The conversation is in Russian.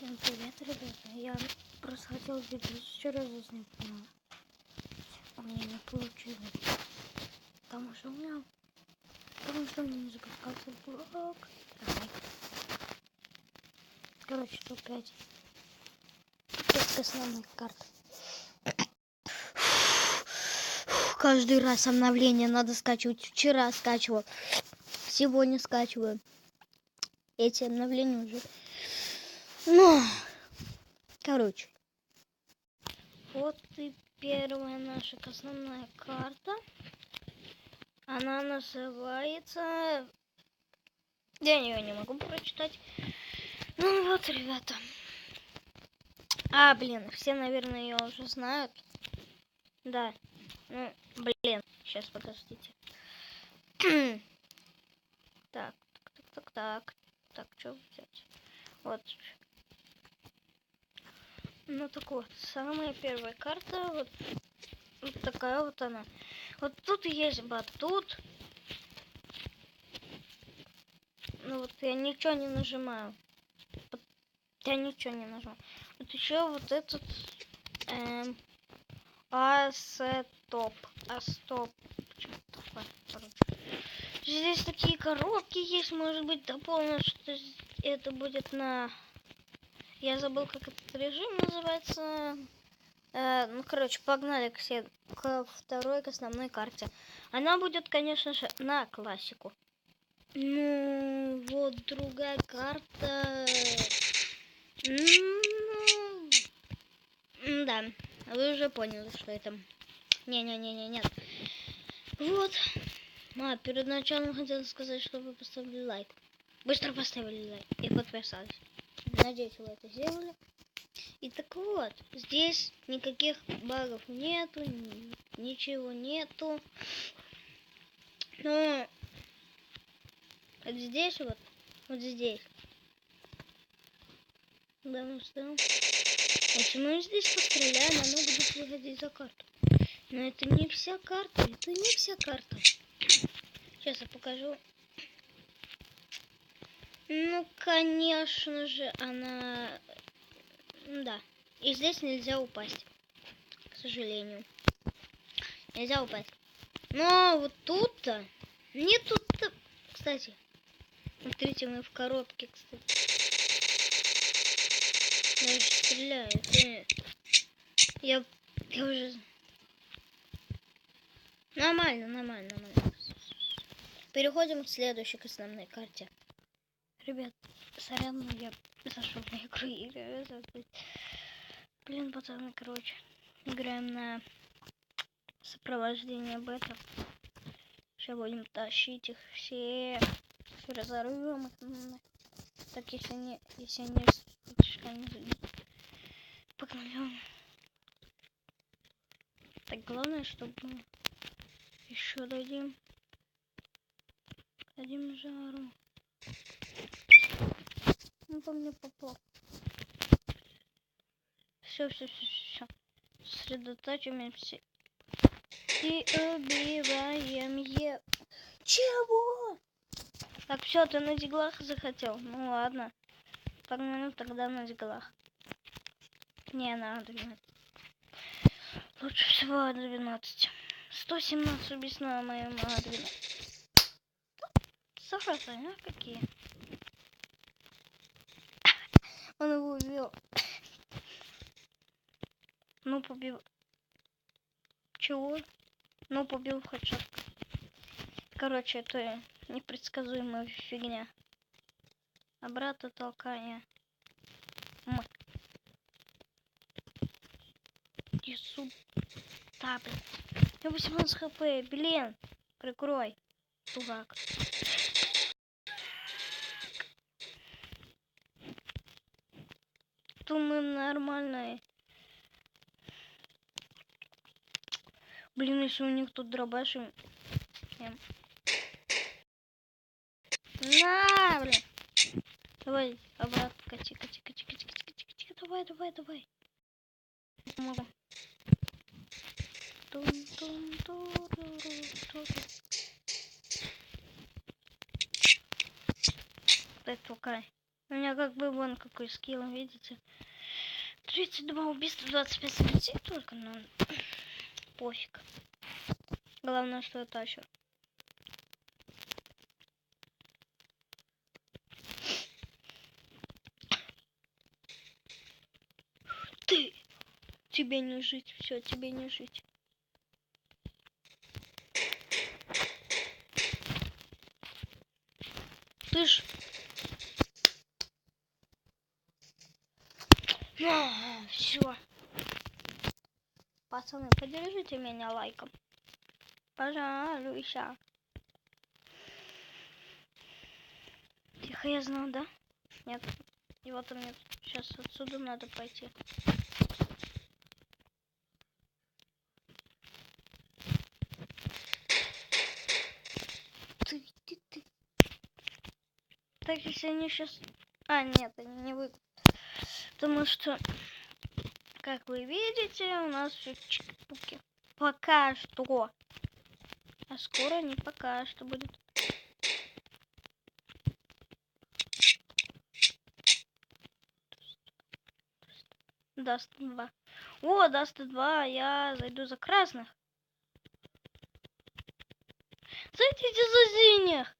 Всем привет, ребята. Я просто хотел видео вчера заснять, но у меня не получилось. Потому что у меня не запускался блок. Короче, тут 5 основных карт. Каждый раз обновление надо скачивать. Вчера скачивал, сегодня скачиваю. Эти обновления уже. Короче. Вот и первая наша основная карта. Она называется... Я ее не могу прочитать. Ну вот, ребята. Все, наверное, ее уже знают. Да. Сейчас, подождите. Так, что взять? Вот. Ну так вот, самая первая карта, вот такая вот она. Вот тут есть батут. Ну вот я ничего не нажимаю. Вот еще вот этот Астop. Что-то такое, короче. Здесь такие коробки есть, может быть, дополнено, что это будет на... Я забыл, как этот режим называется. Погнали к второй, к основной карте. Она будет, конечно же, на классику. Ну, вот другая карта. Да, вы уже поняли, что это. Нет. Вот. Перед началом хотела сказать, что вы поставили лайк. Быстро поставили лайк и подписались. Надеюсь, вы это сделали. И так вот, здесь никаких багов нету, ничего нету. Но вот здесь здесь. Да, мы ждем. Если мы здесь постреляем, оно будет выходить за карту. Но это не вся карта, Сейчас я покажу. Ну, конечно же, она... Да. И здесь нельзя упасть. К сожалению. Нельзя упасть. Но вот тут-то... Не тут-то... Кстати. Смотрите, мы в коробке, кстати. Я же стреляю. Я уже... Нормально. Переходим к следующей, к основной карте. Ребят, сорян, я зашел на игру и играю. Пацаны, играем на сопровождение бета. Сейчас будем тащить их все разорвем их. Так, если они погнали. Так, главное, чтобы мы еще дадим жару. Ну, по мне попал. Все. Сосредотачиваемся. И убиваем ее. Чего? Так, все, ты на диглах захотел? Ну ладно. Погнали тогда на диглах. Не, на 12. Лучше всего 12. 117 убийств на моем 12. Сохранения какие? Он его убил. Ну, побил. Чего? Ну, побил хедшот. Короче, это непредсказуемая фигня. Обратно толкание. Ису. Да, блин. Я 18 хп. Блин. Прикрой. Дурак. Думаю, нормальные. Блин, если у них тут дробаш. На, блин. Давай, обратно, кати. Давай. Могу. Дай толкай. У меня как бы вон какой скилл, видите? 32 убийства, 25 смертей только, но пофиг. Главное, что я тащу. Ты! Тебе не жить, все, тебе не жить. Ты ж... все. Пацаны, поддержите меня лайком. Пожалуйста. Тихо, я знал, да? Нет. Его-то нет. Сейчас отсюда надо пойти. Ты. Так, если они сейчас... А, нет, они не выйдут. Потому что, как вы видите, у нас все чики-пуки. Пока что. А скоро не пока что будет. Даст 2. О, даст 2. Я зайду за красных. Зайдите за синих.